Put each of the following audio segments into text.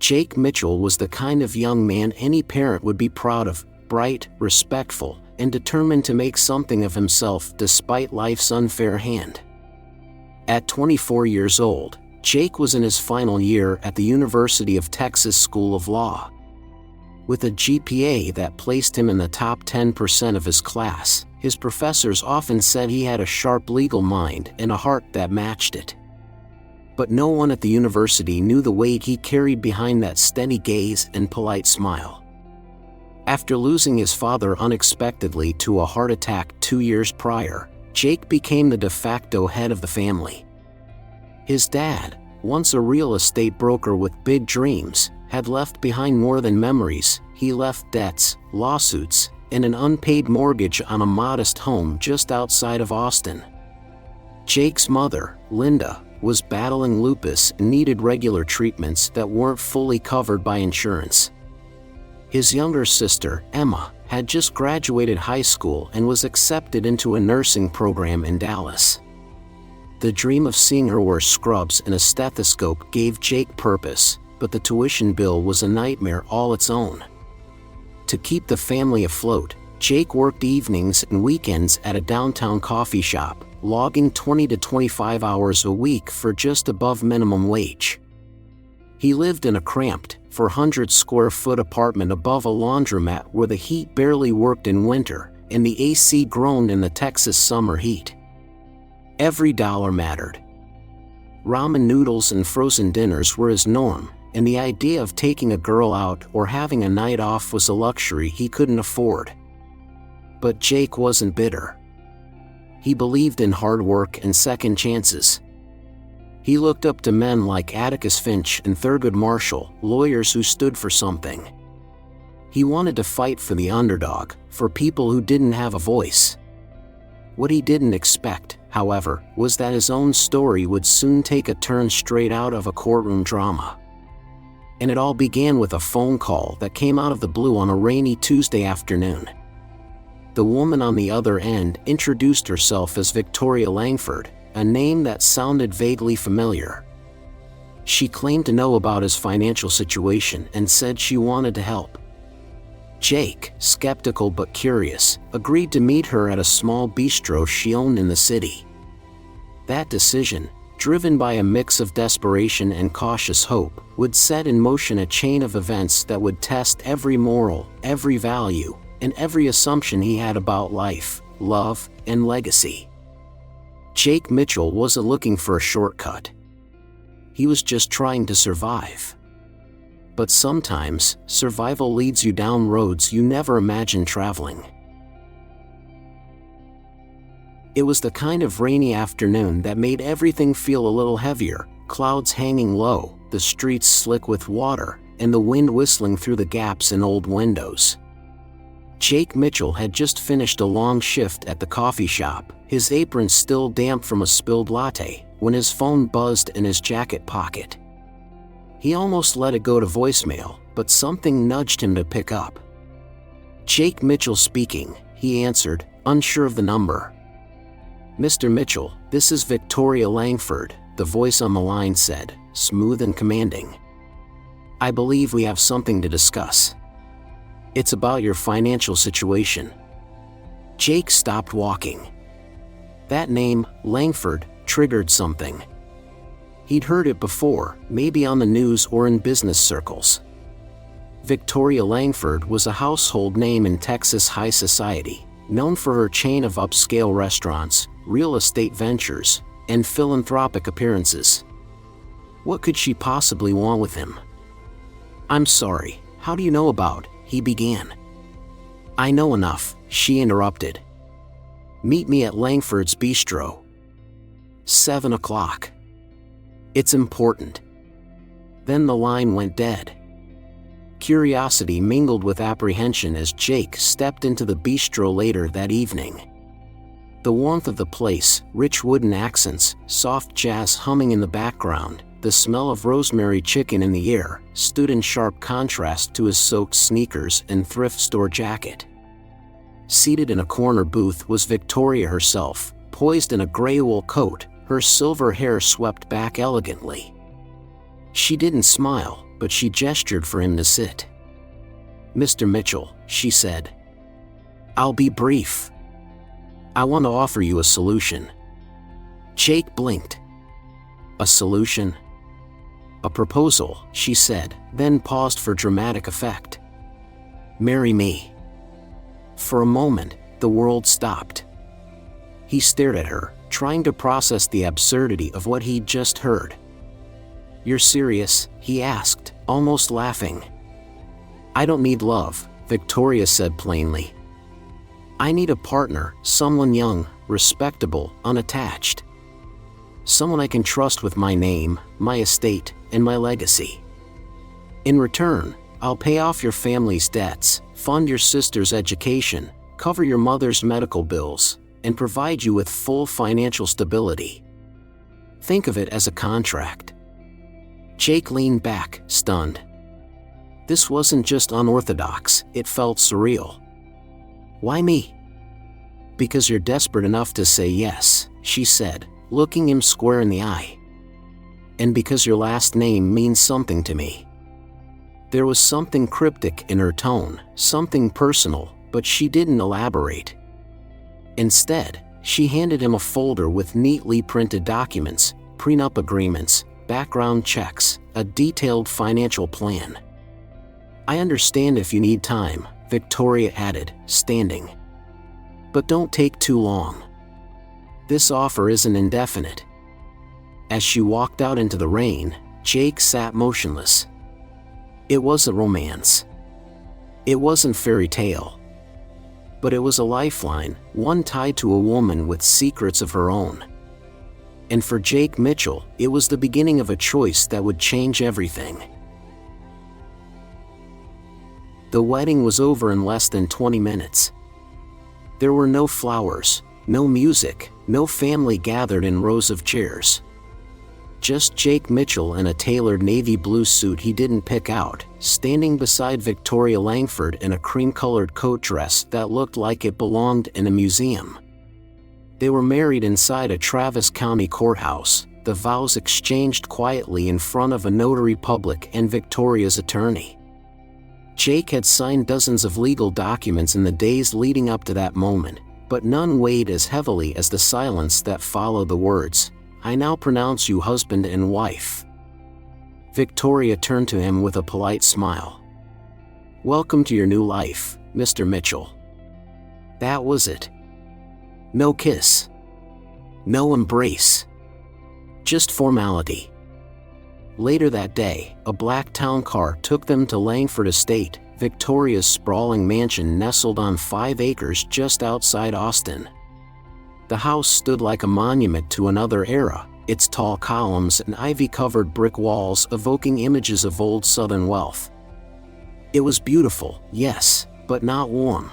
Jake Mitchell was the kind of young man any parent would be proud of, bright, respectful, and determined to make something of himself despite life's unfair hand. At 24 years old, Jake was in his final year at the University of Texas School of Law. With a GPA that placed him in the top 10% of his class, his professors often said he had a sharp legal mind and a heart that matched it. But no one at the university knew the weight he carried behind that steady gaze and polite smile. After losing his father unexpectedly to a heart attack 2 years prior, Jake became the de facto head of the family. His dad, once a real estate broker with big dreams, had left behind more than memories. He left debts, lawsuits, and an unpaid mortgage on a modest home just outside of Austin. Jake's mother, Linda, was battling lupus and needed regular treatments that weren't fully covered by insurance. His younger sister, Emma, had just graduated high school and was accepted into a nursing program in Dallas. The dream of seeing her wear scrubs and a stethoscope gave Jake purpose, but the tuition bill was a nightmare all its own. To keep the family afloat, Jake worked evenings and weekends at a downtown coffee shop, logging 20 to 25 hours a week for just above minimum wage. He lived in a cramped, 400-square-foot apartment above a laundromat where the heat barely worked in winter, and the AC groaned in the Texas summer heat. Every dollar mattered. Ramen noodles and frozen dinners were his norm, and the idea of taking a girl out or having a night off was a luxury he couldn't afford. But Jake wasn't bitter. He believed in hard work and second chances. He looked up to men like Atticus Finch and Thurgood Marshall, lawyers who stood for something. He wanted to fight for the underdog, for people who didn't have a voice. What he didn't expect, however, was that his own story would soon take a turn straight out of a courtroom drama. And it all began with a phone call that came out of the blue on a rainy Tuesday afternoon. The woman on the other end introduced herself as Victoria Langford, a name that sounded vaguely familiar. She claimed to know about his financial situation and said she wanted to help. Jake, skeptical but curious, agreed to meet her at a small bistro she owned in the city. That decision, driven by a mix of desperation and cautious hope, would set in motion a chain of events that would test every moral, every value, and every assumption he had about life, love, and legacy. Jake Mitchell wasn't looking for a shortcut. He was just trying to survive. But sometimes, survival leads you down roads you never imagined traveling. It was the kind of rainy afternoon that made everything feel a little heavier, clouds hanging low, the streets slick with water, and the wind whistling through the gaps in old windows. Jake Mitchell had just finished a long shift at the coffee shop, his apron still damp from a spilled latte, when his phone buzzed in his jacket pocket. He almost let it go to voicemail, but something nudged him to pick up. "Jake Mitchell speaking," he answered, unsure of the number. "Mr. Mitchell, this is Victoria Langford," the voice on the line said, smooth and commanding. "I believe we have something to discuss. It's about your financial situation." Jake stopped walking. That name, Langford, triggered something. He'd heard it before, maybe on the news or in business circles. Victoria Langford was a household name in Texas high society, known for her chain of upscale restaurants, real estate ventures, and philanthropic appearances. What could she possibly want with him? "I'm sorry, how do you know about?" he began. "I know enough," she interrupted. "Meet me at Langford's Bistro. 7 o'clock. It's important." Then the line went dead. Curiosity mingled with apprehension as Jake stepped into the bistro later that evening. The warmth of the place, rich wooden accents, soft jazz humming in the background, the smell of rosemary chicken in the air, stood in sharp contrast to his soaked sneakers and thrift store jacket. Seated in a corner booth was Victoria herself, poised in a gray wool coat, her silver hair swept back elegantly. She didn't smile, but she gestured for him to sit. "Mr. Mitchell," she said. "I'll be brief. I want to offer you a solution." Jake blinked. "A solution?" "A proposal," she said, then paused for dramatic effect. "Marry me." For a moment, the world stopped. He stared at her, trying to process the absurdity of what he'd just heard. "You're serious?" he asked, almost laughing. "I don't need love," Victoria said plainly. "I need a partner, someone young, respectable, unattached. Someone I can trust with my name, my estate, and my legacy. In return, I'll pay off your family's debts, fund your sister's education, cover your mother's medical bills, and provide you with full financial stability. Think of it as a contract." Jake leaned back, stunned. This wasn't just unorthodox, it felt surreal. "Why me?" "Because you're desperate enough to say yes," she said, looking him square in the eye. "And because your last name means something to me." There was something cryptic in her tone, something personal, but she didn't elaborate. Instead, she handed him a folder with neatly printed documents, prenup agreements, background checks, a detailed financial plan. "I understand if you need time," Victoria added, standing. "But don't take too long. This offer isn't indefinite." As she walked out into the rain, Jake sat motionless. It wasn't romance. It wasn't fairy tale. But it was a lifeline, one tied to a woman with secrets of her own. And for Jake Mitchell, it was the beginning of a choice that would change everything. The wedding was over in less than 20 minutes. There were no flowers, no music, no family gathered in rows of chairs. Just Jake Mitchell in a tailored navy blue suit he didn't pick out, standing beside Victoria Langford in a cream-colored coat dress that looked like it belonged in a museum. They were married inside a Travis County courthouse, the vows exchanged quietly in front of a notary public and Victoria's attorney. Jake had signed dozens of legal documents in the days leading up to that moment, but none weighed as heavily as the silence that followed the words, "I now pronounce you husband and wife." Victoria turned to him with a polite smile. "Welcome to your new life, Mr. Mitchell." That was it. No kiss. No embrace. Just formality. Later that day, a black town car took them to Langford Estate, Victoria's sprawling mansion nestled on 5 acres just outside Austin. The house stood like a monument to another era, its tall columns and ivy-covered brick walls evoking images of old Southern wealth. It was beautiful, yes, but not warm.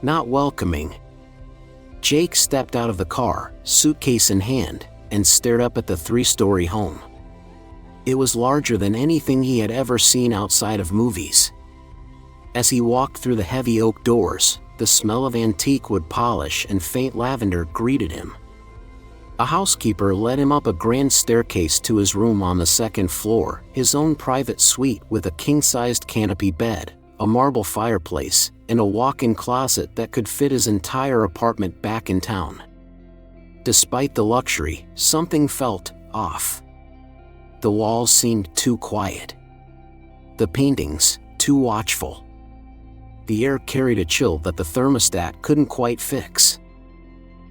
Not welcoming. Jake stepped out of the car, suitcase in hand, and stared up at the 3-story home. It was larger than anything he had ever seen outside of movies. As he walked through the heavy oak doors, the smell of antique wood polish and faint lavender greeted him. A housekeeper led him up a grand staircase to his room on the 2nd floor, his own private suite with a king-sized canopy bed, a marble fireplace, and a walk-in closet that could fit his entire apartment back in town. Despite the luxury, something felt off. The walls seemed too quiet. The paintings, too watchful. The air carried a chill that the thermostat couldn't quite fix.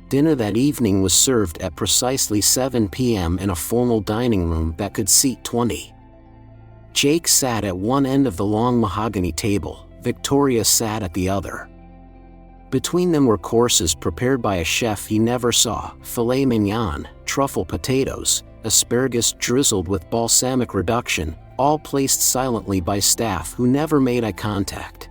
Dinner that evening was served at precisely 7 p.m. in a formal dining room that could seat 20. Jake sat at one end of the long mahogany table, Victoria sat at the other. Between them were courses prepared by a chef he never saw, filet mignon, truffle potatoes, asparagus drizzled with balsamic reduction, all placed silently by staff who never made eye contact.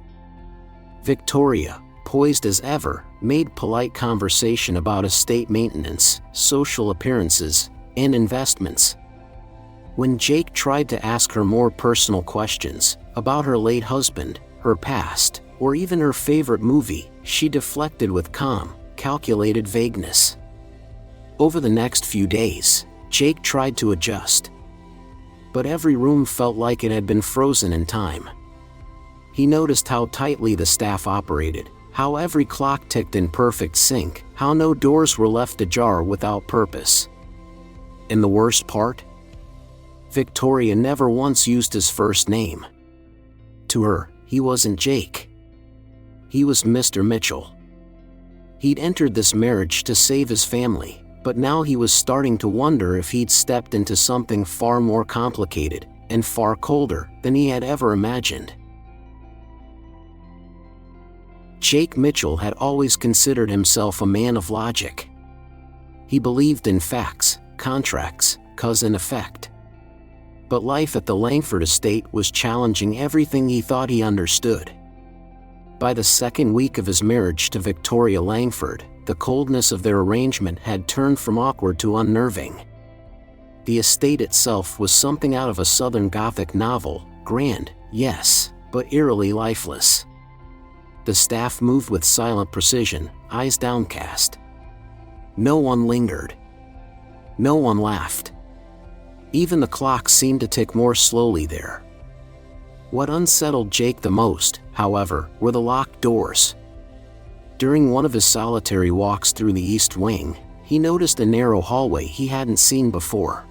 Victoria, poised as ever, made polite conversation about estate maintenance, social appearances, and investments. When Jake tried to ask her more personal questions, about her late husband, her past, or even her favorite movie, she deflected with calm, calculated vagueness. Over the next few days, Jake tried to adjust. but every room felt like it had been frozen in time. He noticed how tightly the staff operated, how every clock ticked in perfect sync, how no doors were left ajar without purpose. And the worst part? Victoria never once used his first name. To her, he wasn't Jake. He was Mr. Mitchell. He'd entered this marriage to save his family, but now he was starting to wonder if he'd stepped into something far more complicated and far colder than he had ever imagined. Jake Mitchell had always considered himself a man of logic. He believed in facts, contracts, cause and effect. But life at the Langford estate was challenging everything he thought he understood. By the second week of his marriage to Victoria Langford, the coldness of their arrangement had turned from awkward to unnerving. The estate itself was something out of a Southern Gothic novel, grand, yes, but eerily lifeless. The staff moved with silent precision, eyes downcast. No one lingered. No one laughed. Even the clocks seemed to tick more slowly there. What unsettled Jake the most, however, were the locked doors. During one of his solitary walks through the East Wing, he noticed a narrow hallway he hadn't seen before.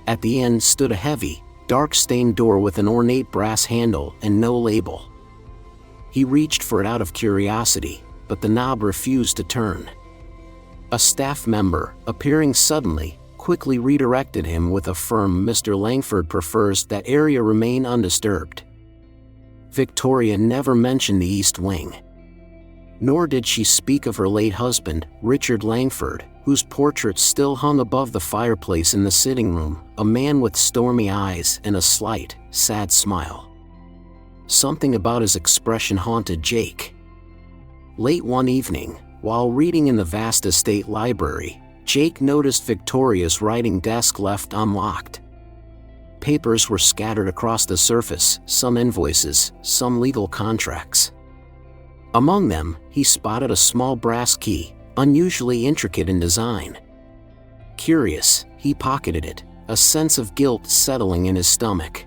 At the end stood a heavy, dark-stained door with an ornate brass handle and no label. He reached for it out of curiosity, but the knob refused to turn. A staff member, appearing suddenly, quickly redirected him with a firm "Mr. Langford prefers that area remain undisturbed." Victoria never mentioned the East Wing. Nor did she speak of her late husband, Richard Langford, whose portrait still hung above the fireplace in the sitting room, a man with stormy eyes and a slight, sad smile. Something about his expression haunted Jake. Late one evening, while reading in the vast estate library, Jake noticed Victoria's writing desk left unlocked. Papers were scattered across the surface, some invoices, some legal contracts. Among them, he spotted a small brass key, unusually intricate in design. Curious, he pocketed it, a sense of guilt settling in his stomach.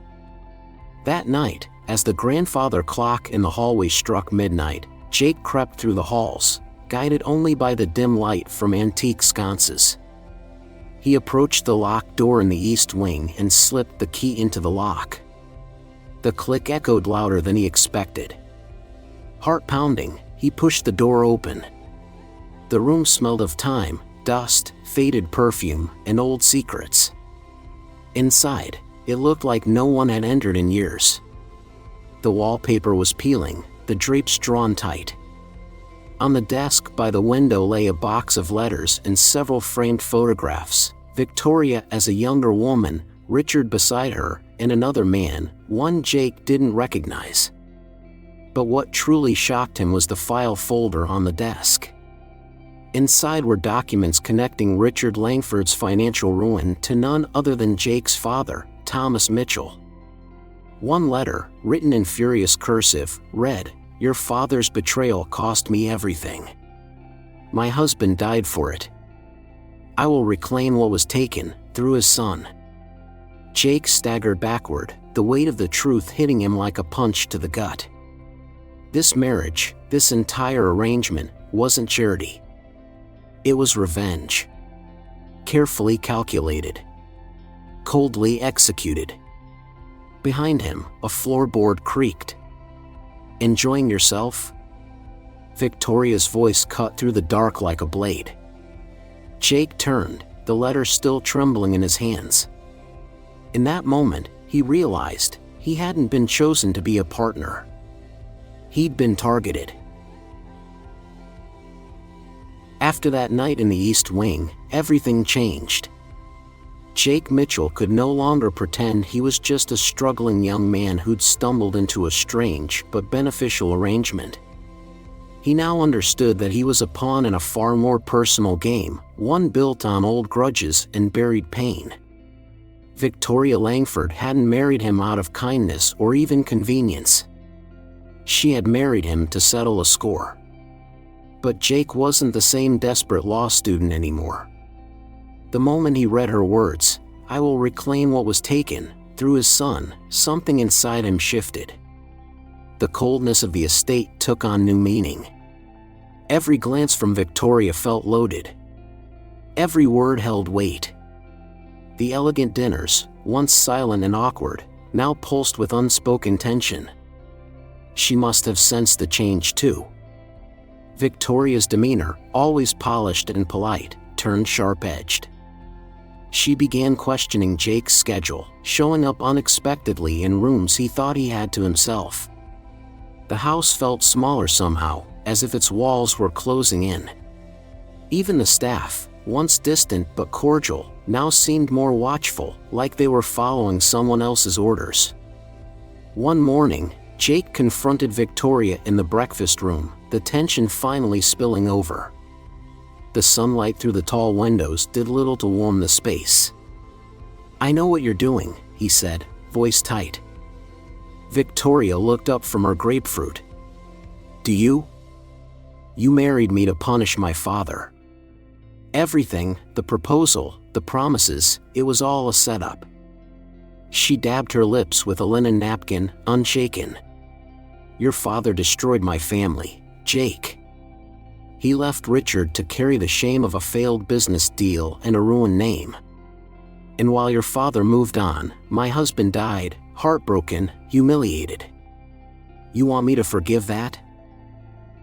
That night, as the grandfather clock in the hallway struck midnight, Jake crept through the halls, guided only by the dim light from antique sconces. He approached the locked door in the East Wing and slipped the key into the lock. The click echoed louder than he expected. Heart pounding, he pushed the door open. The room smelled of time, dust, faded perfume, and old secrets. Inside, it looked like no one had entered in years. The wallpaper was peeling, the drapes drawn tight. On the desk by the window lay a box of letters and several framed photographs, Victoria as a younger woman, Richard beside her, and another man, one Jake didn't recognize. But what truly shocked him was the file folder on the desk. Inside were documents connecting Richard Langford's financial ruin to none other than Jake's father, Thomas Mitchell. One letter, written in furious cursive, read, "Your father's betrayal cost me everything. My husband died for it. I will reclaim what was taken, through his son." Jake staggered backward, the weight of the truth hitting him like a punch to the gut. This marriage, this entire arrangement, wasn't charity. It was revenge. Carefully calculated. Coldly executed. Behind him, a floorboard creaked. "Enjoying yourself?" Victoria's voice cut through the dark like a blade. Jake turned, the letter still trembling in his hands. In that moment, he realized he hadn't been chosen to be a partner. He'd been targeted. After that night in the East Wing, everything changed. Jake Mitchell could no longer pretend he was just a struggling young man who'd stumbled into a strange but beneficial arrangement. He now understood that he was a pawn in a far more personal game, one built on old grudges and buried pain. Victoria Langford hadn't married him out of kindness or even convenience. She had married him to settle a score. But Jake wasn't the same desperate law student anymore. The moment he read her words, I will reclaim what was taken. Through his son, something inside him shifted. The coldness of the estate took on new meaning. Every glance from Victoria felt loaded. Every word held weight. The elegant dinners, once silent and awkward, now pulsed with unspoken tension. She must have sensed the change too. Victoria's demeanor, always polished and polite, turned sharp-edged. She began questioning Jake's schedule, showing up unexpectedly in rooms he thought he had to himself. The house felt smaller somehow, as if its walls were closing in. Even the staff, once distant but cordial, now seemed more watchful, like they were following someone else's orders. One morning, Jake confronted Victoria in the breakfast room, the tension finally spilling over. The sunlight through the tall windows did little to warm the space. "I know what you're doing," he said, voice tight. Victoria looked up from her grapefruit. "Do you? You married me to punish my father. Everything, the proposal, the promises, it was all a setup." She dabbed her lips with a linen napkin, unshaken. "Your father destroyed my family, Jake. He left Richard to carry the shame of a failed business deal and a ruined name. And while your father moved on, my husband died, heartbroken, humiliated. You want me to forgive that?"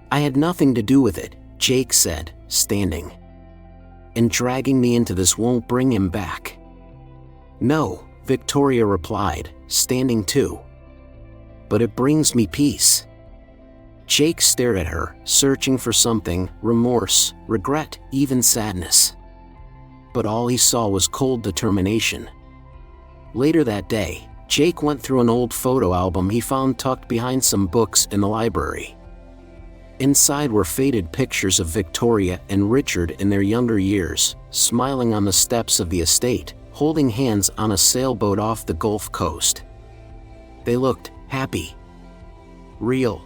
"I had nothing to do with it," Jake said, standing. "And dragging me into this won't bring him back." "No," Victoria replied, standing too. "But it brings me peace." Jake stared at her, searching for something, remorse, regret, even sadness. But all he saw was cold determination. Later that day, Jake went through an old photo album he found tucked behind some books in the library. Inside were faded pictures of Victoria and Richard in their younger years, smiling on the steps of the estate, holding hands on a sailboat off the Gulf Coast. They looked happy. Real.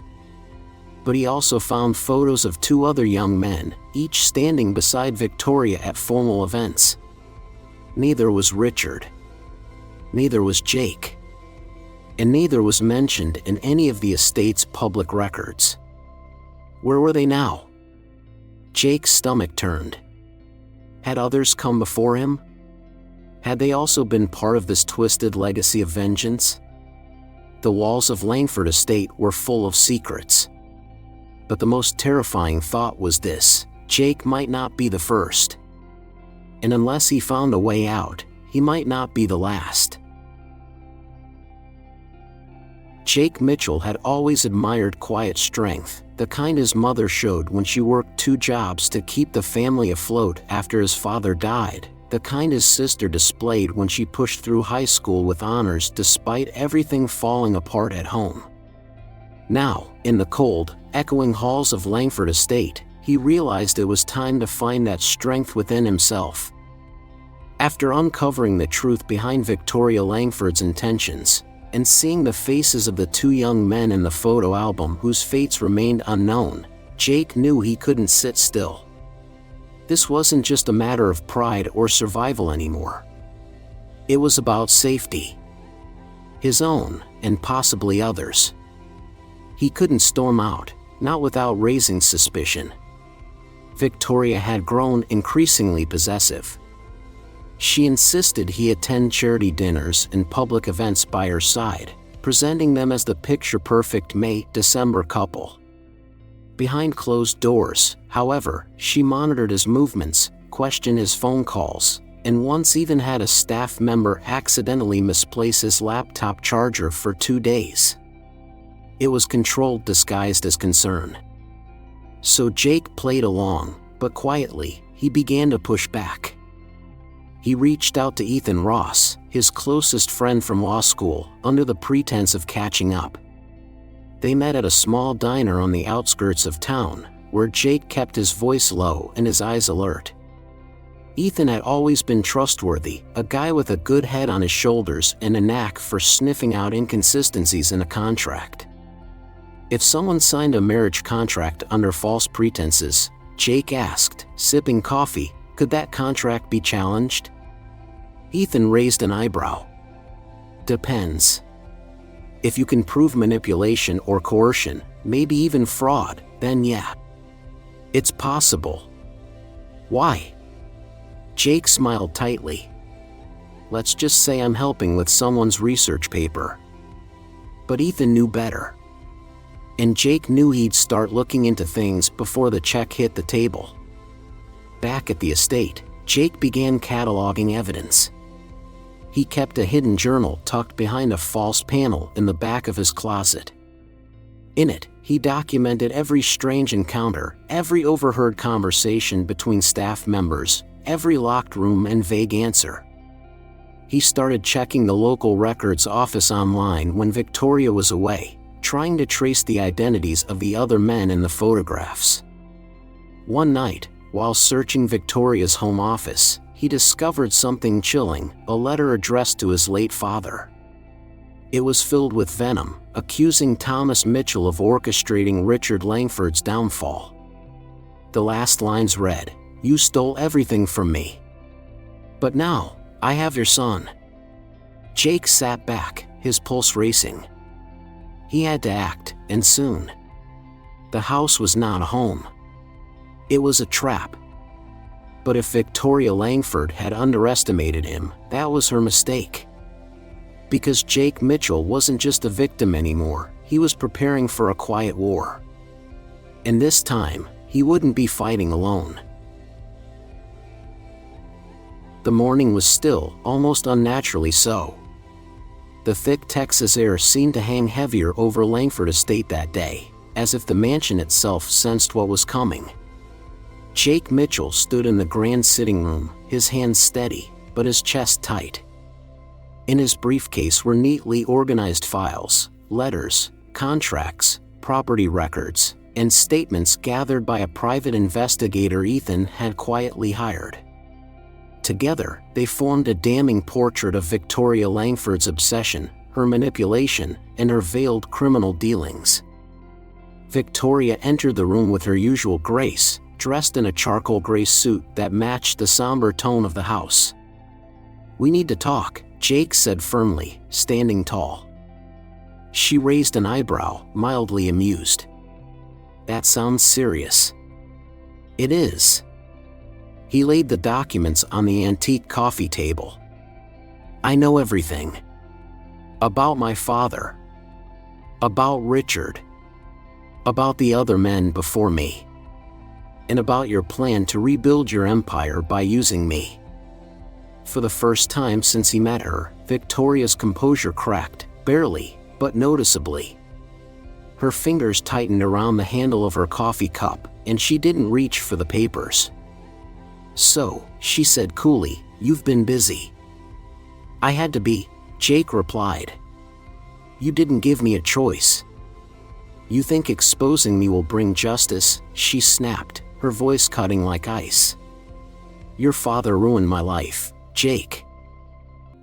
But he also found photos of two other young men, each standing beside Victoria at formal events. Neither was Richard. Neither was Jake. And neither was mentioned in any of the estate's public records. Where were they now? Jake's stomach turned. Had others come before him? Had they also been part of this twisted legacy of vengeance? The walls of Langford Estate were full of secrets. But the most terrifying thought was this: Jake might not be the first. And unless he found a way out, he might not be the last. Jake Mitchell had always admired quiet strength, the kind his mother showed when she worked 2 jobs to keep the family afloat after his father died, the kind his sister displayed when she pushed through high school with honors despite everything falling apart at home. Now, in the cold, echoing halls of Langford Estate, he realized it was time to find that strength within himself. After uncovering the truth behind Victoria Langford's intentions, and seeing the faces of the 2 young men in the photo album whose fates remained unknown, Jake knew he couldn't sit still. This wasn't just a matter of pride or survival anymore. It was about safety. His own, and possibly others. He couldn't storm out, not without raising suspicion. Victoria had grown increasingly possessive. She insisted he attend charity dinners and public events by her side, presenting them as the picture-perfect May-December couple. Behind closed doors, however, she monitored his movements, questioned his phone calls, and once even had a staff member accidentally misplace his laptop charger for 2 days. It was control disguised as concern. So Jake played along, but quietly, he began to push back. He reached out to Ethan Ross, his closest friend from law school, under the pretense of catching up. They met at a small diner on the outskirts of town, where Jake kept his voice low and his eyes alert. Ethan had always been trustworthy, a guy with a good head on his shoulders and a knack for sniffing out inconsistencies in a contract. If someone signed a marriage contract under false pretenses, Jake asked, sipping coffee, could that contract be challenged? Ethan raised an eyebrow. Depends. If you can prove manipulation or coercion, maybe even fraud, then yeah. It's possible. Why? Jake smiled tightly. Let's just say I'm helping with someone's research paper. But Ethan knew better. And Jake knew he'd start looking into things before the check hit the table. Back at the estate, Jake began cataloging evidence. He kept a hidden journal tucked behind a false panel in the back of his closet. In it, he documented every strange encounter, every overheard conversation between staff members, every locked room and vague answer. He started checking the local records office online when Victoria was away, trying to trace the identities of the other men in the photographs. One night, while searching Victoria's home office, he discovered something chilling, a letter addressed to his late father. It was filled with venom, accusing Thomas Mitchell of orchestrating Richard Langford's downfall. The last lines read, "You stole everything from me. But now, I have your son." Jake sat back, his pulse racing. He had to act, and soon. The house was not a home. It was a trap. But if Victoria Langford had underestimated him, that was her mistake. Because Jake Mitchell wasn't just a victim anymore, he was preparing for a quiet war. And this time, he wouldn't be fighting alone. The morning was still, almost unnaturally so. The thick Texas air seemed to hang heavier over Langford Estate that day, as if the mansion itself sensed what was coming. Jake Mitchell stood in the grand sitting room, his hands steady, but his chest tight. In his briefcase were neatly organized files, letters, contracts, property records, and statements gathered by a private investigator Ethan had quietly hired. Together, they formed a damning portrait of Victoria Langford's obsession, her manipulation, and her veiled criminal dealings. Victoria entered the room with her usual grace, dressed in a charcoal gray suit that matched the somber tone of the house. "We need to talk," Jake said firmly, standing tall. She raised an eyebrow, mildly amused. "That sounds serious." "It is." He laid the documents on the antique coffee table. "I know everything. About my father. About Richard. About the other men before me. And about your plan to rebuild your empire by using me." For the first time since he met her, Victoria's composure cracked, barely, but noticeably. Her fingers tightened around the handle of her coffee cup, and she didn't reach for the papers. "So," she said coolly, "you've been busy." "I had to be," Jake replied. "You didn't give me a choice." "You think exposing me will bring justice?" she snapped, her voice cutting like ice. "Your father ruined my life, Jake.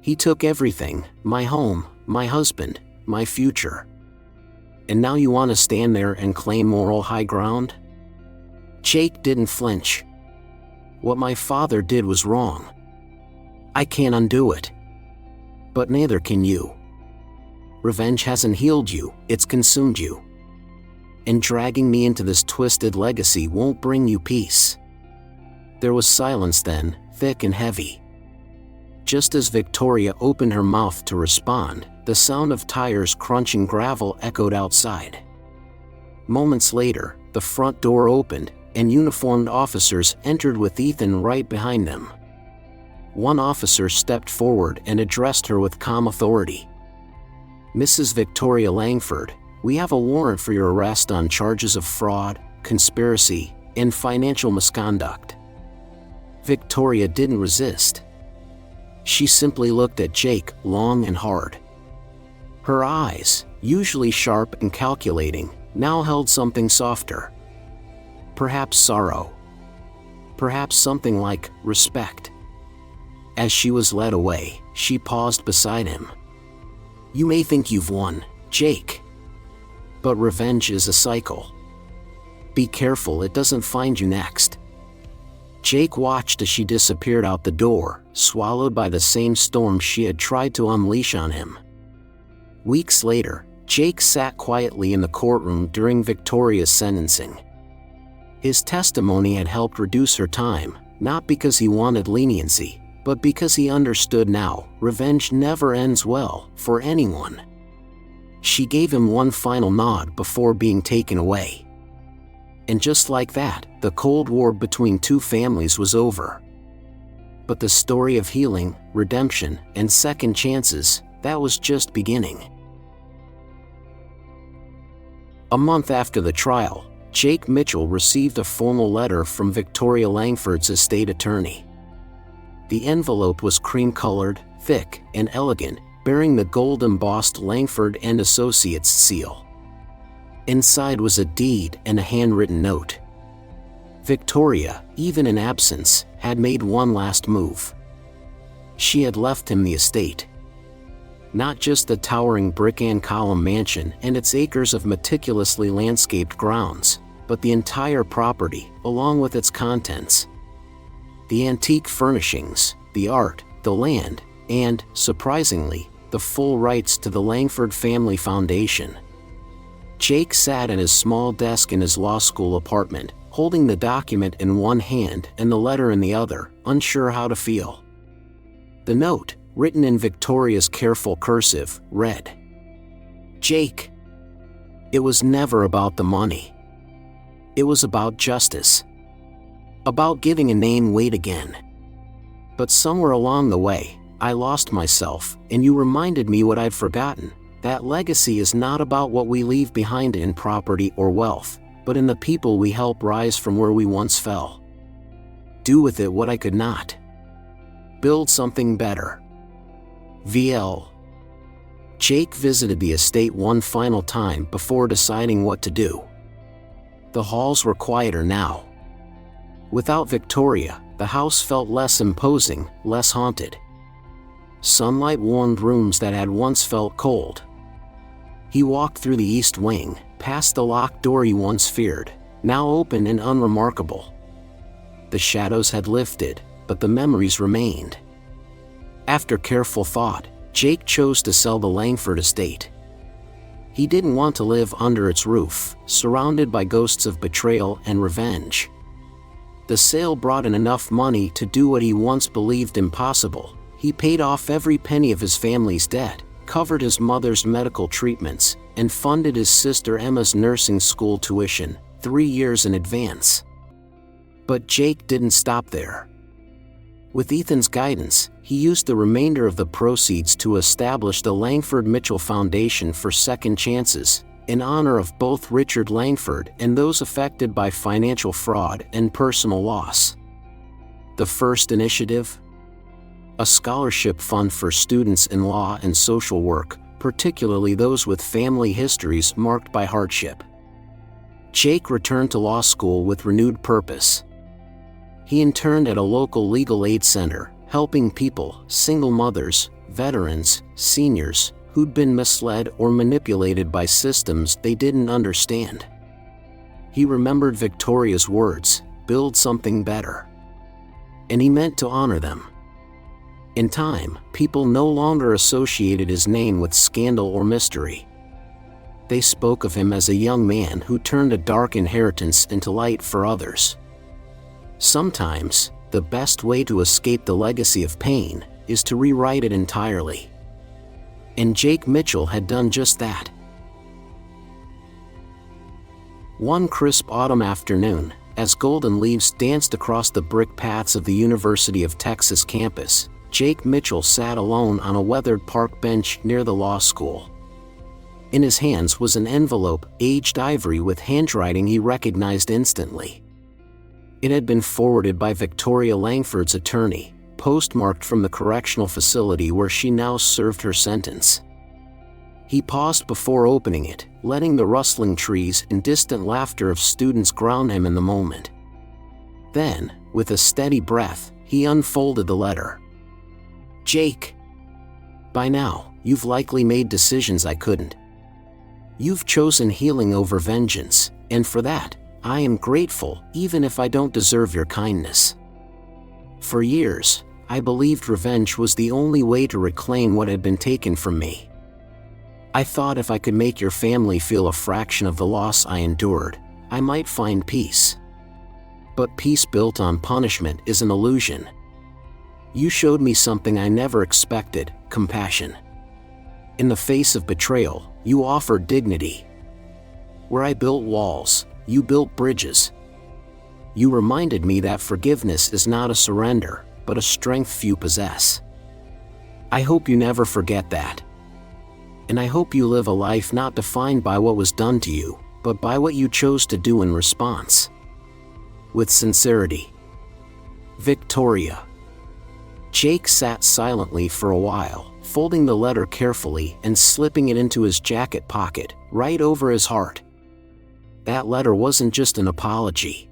He took everything, my home, my husband, my future. And now you want to stand there and claim moral high ground?" Jake didn't flinch. "What my father did was wrong. I can't undo it. But neither can you. Revenge hasn't healed you, it's consumed you. And dragging me into this twisted legacy won't bring you peace." There was silence then, thick and heavy. Just as Victoria opened her mouth to respond, the sound of tires crunching gravel echoed outside. Moments later, the front door opened, and uniformed officers entered with Ethan right behind them. One officer stepped forward and addressed her with calm authority. "Mrs. Victoria Langford, we have a warrant for your arrest on charges of fraud, conspiracy, and financial misconduct." Victoria didn't resist. She simply looked at Jake long and hard. Her eyes, usually sharp and calculating, now held something softer. Perhaps sorrow. Perhaps something like respect. As she was led away, she paused beside him. "You may think you've won, Jake. But revenge is a cycle. Be careful it doesn't find you next." Jake watched as she disappeared out the door, swallowed by the same storm she had tried to unleash on him. Weeks later, Jake sat quietly in the courtroom during Victoria's sentencing. His testimony had helped reduce her time, not because he wanted leniency, but because he understood now, revenge never ends well, for anyone. She gave him one final nod before being taken away. And just like that, the Cold War between two families was over. But the story of healing, redemption, and second chances, that was just beginning. A month after the trial, Jake Mitchell received a formal letter from Victoria Langford's estate attorney. The envelope was cream-colored, thick, and elegant, bearing the gold-embossed Langford and Associates seal. Inside was a deed and a handwritten note. Victoria, even in absence, had made one last move. She had left him the estate. Not just the towering brick-and-column mansion and its acres of meticulously landscaped grounds, but the entire property, along with its contents. The antique furnishings, the art, the land, and, surprisingly, the full rights to the Langford Family Foundation. Jake sat at his small desk in his law school apartment, holding the document in one hand and the letter in the other, unsure how to feel. The note, written in Victoria's careful cursive, read, "Jake, it was never about the money. It was about justice. About giving a name weight again. But somewhere along the way, I lost myself, and you reminded me what I'd forgotten. That legacy is not about what we leave behind in property or wealth, but in the people we help rise from where we once fell. Do with it what I could not. Build something better. VL." Jake visited the estate one final time before deciding what to do. The halls were quieter now. Without Victoria, the house felt less imposing, less haunted. Sunlight warmed rooms that had once felt cold. He walked through the east wing, past the locked door he once feared, now open and unremarkable. The shadows had lifted, but the memories remained. After careful thought, Jake chose to sell the Langford estate. He didn't want to live under its roof, surrounded by ghosts of betrayal and revenge. The sale brought in enough money to do what he once believed impossible. He paid off every penny of his family's debt, covered his mother's medical treatments, and funded his sister Emma's nursing school tuition, 3 years in advance. But Jake didn't stop there. With Ethan's guidance, he used the remainder of the proceeds to establish the Langford Mitchell Foundation for Second Chances, in honor of both Richard Langford and those affected by financial fraud and personal loss. The first initiative? A scholarship fund for students in law and social work, particularly those with family histories marked by hardship. Jake returned to law school with renewed purpose. He interned at a local legal aid center, helping people, single mothers, veterans, seniors, who'd been misled or manipulated by systems they didn't understand. He remembered Victoria's words, "Build something better." And he meant to honor them. In time, people no longer associated his name with scandal or mystery. They spoke of him as a young man who turned a dark inheritance into light for others. Sometimes, the best way to escape the legacy of pain is to rewrite it entirely. And Jake Mitchell had done just that. One crisp autumn afternoon, as golden leaves danced across the brick paths of the University of Texas campus, Jake Mitchell sat alone on a weathered park bench near the law school. In his hands was an envelope, aged ivory with handwriting he recognized instantly. It had been forwarded by Victoria Langford's attorney, postmarked from the correctional facility where she now served her sentence. He paused before opening it, letting the rustling trees and distant laughter of students ground him in the moment. Then, with a steady breath, he unfolded the letter. "Jake, by now, you've likely made decisions I couldn't. You've chosen healing over vengeance, and for that, I am grateful, even if I don't deserve your kindness. For years, I believed revenge was the only way to reclaim what had been taken from me. I thought if I could make your family feel a fraction of the loss I endured, I might find peace. But peace built on punishment is an illusion. You showed me something I never expected: compassion. In the face of betrayal, you offered dignity. Where I built walls, you built bridges. You reminded me that forgiveness is not a surrender, but a strength few possess. I hope you never forget that. And I hope you live a life not defined by what was done to you, but by what you chose to do in response. With sincerity. Victoria. Jake sat silently for a while, folding the letter carefully and slipping it into his jacket pocket, right over his heart. That letter wasn't just an apology.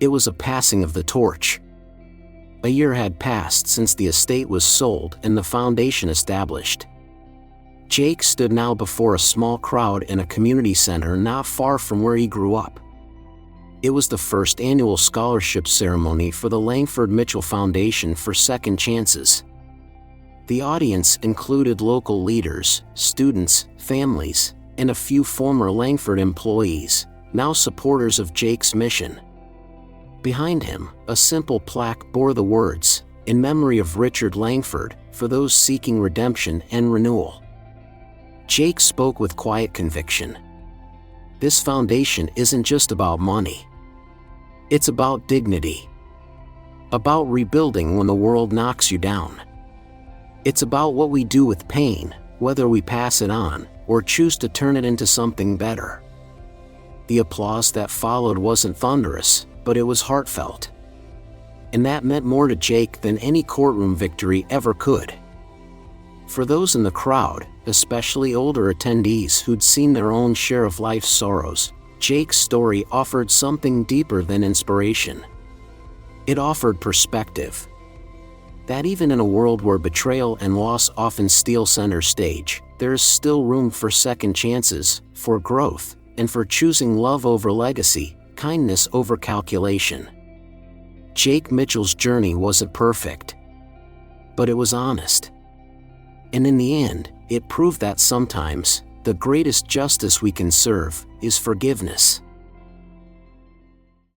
It was a passing of the torch. A year had passed since the estate was sold and the foundation established. Jake stood now before a small crowd in a community center not far from where he grew up. It was the first annual scholarship ceremony for the Langford Mitchell Foundation for Second Chances. The audience included local leaders, students, families, and a few former Langford employees, now supporters of Jake's mission. Behind him, a simple plaque bore the words, "In memory of Richard Langford, for those seeking redemption and renewal." Jake spoke with quiet conviction. This foundation isn't just about money. It's about dignity. About rebuilding when the world knocks you down. It's about what we do with pain, whether we pass it on or choose to turn it into something better. The applause that followed wasn't thunderous, but it was heartfelt. And that meant more to Jake than any courtroom victory ever could. For those in the crowd, especially older attendees who'd seen their own share of life's sorrows, Jake's story offered something deeper than inspiration. It offered perspective. That even in a world where betrayal and loss often steal center stage, there is still room for second chances, for growth, and for choosing love over legacy, kindness over calculation. Jake Mitchell's journey wasn't perfect, but it was honest. And in the end, it proved that sometimes, the greatest justice we can serve is forgiveness.